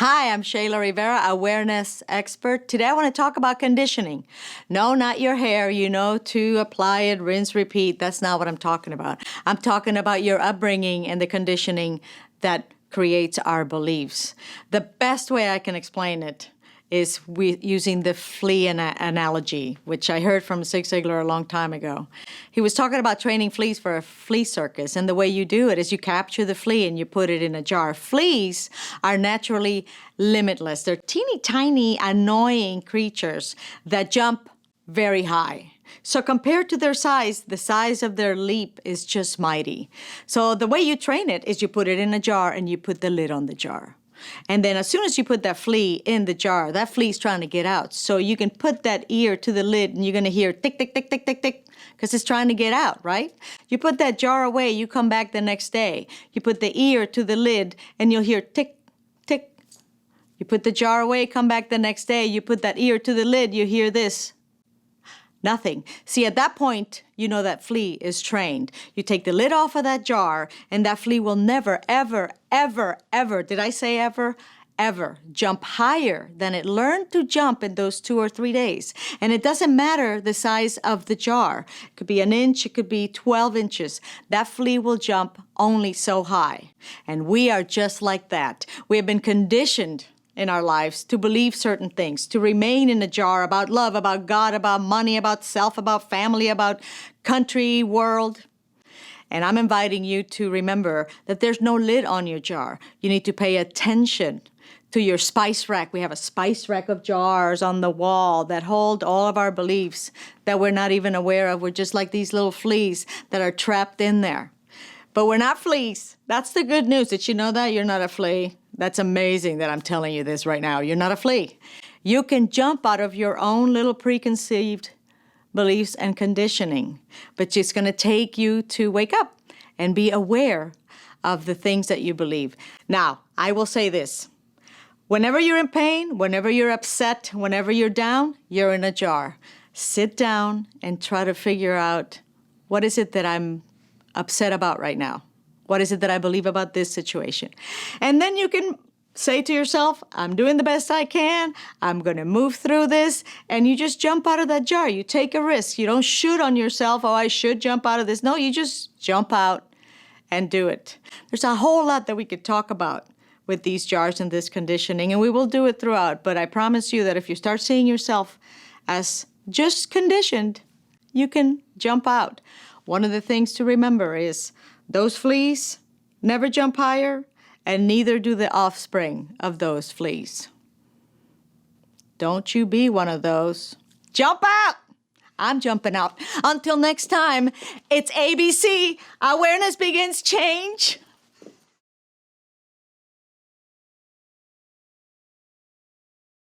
Hi, I'm Shayla Rivera, awareness expert. Today I want to talk about conditioning. No, not your hair, to apply it, rinse, repeat. That's not what I'm talking about. I'm talking about your upbringing and the conditioning that creates our beliefs. The best way I can explain it is using the flea analogy, which I heard from Zig Ziglar a long time ago. He was talking about training fleas for a flea circus, and the way you do it is you capture the flea and you put it in a jar. Fleas are naturally limitless. They're teeny tiny, annoying creatures that jump very high. So compared to their size, the size of their leap is just mighty. So the way you train it is you put it in a jar and you put the lid on the jar. And then as soon as you put that flea in the jar, that flea's trying to get out. So you can put that ear to the lid and you're going to hear tick, tick, tick, tick, tick, tick, because it's trying to get out, right? You put that jar away, you come back the next day. You put the ear to the lid and you'll hear tick, tick. You put the jar away, come back the next day. You put that ear to the lid, you hear this. Nothing. See, at that point, you know that flea is trained. You take the lid off of that jar, and that flea will never, ever, ever, ever, did I say ever? Ever jump higher than it learned to jump in those 2 or 3 days. And it doesn't matter the size of the jar. It could be an inch, it could be 12 inches. That flea will jump only so high. And we are just like that. We have been conditioned in our lives to believe certain things, to remain in a jar about love, about God, about money, about self, about family, about country, world. And I'm inviting you to remember that there's no lid on your jar. You need to pay attention to your spice rack. We have a spice rack of jars on the wall that hold all of our beliefs that we're not even aware of. We're just like these little fleas that are trapped in there. But we're not fleas. That's the good news. Did you know that? You're not a flea. That's amazing that I'm telling you this right now. You're not a flea. You can jump out of your own little preconceived beliefs and conditioning, but it's going to take you to wake up and be aware of the things that you believe. Now, I will say this. Whenever you're in pain, whenever you're upset, whenever you're down, you're in a jar. Sit down and try to figure out, what is it that I'm upset about right now? What is it that I believe about this situation? And then you can say to yourself, I'm doing the best I can. I'm going to move through this. And you just jump out of that jar. You take a risk. You don't shoot on yourself, oh, I should jump out of this. No, you just jump out and do it. There's a whole lot that we could talk about with these jars and this conditioning, and we will do it throughout. But I promise you that if you start seeing yourself as just conditioned, you can jump out. One of the things to remember is those fleas never jump higher, and neither do the offspring of those fleas. Don't you be one of those. Jump out! I'm jumping out. Until next time, it's ABC. Awareness begins change.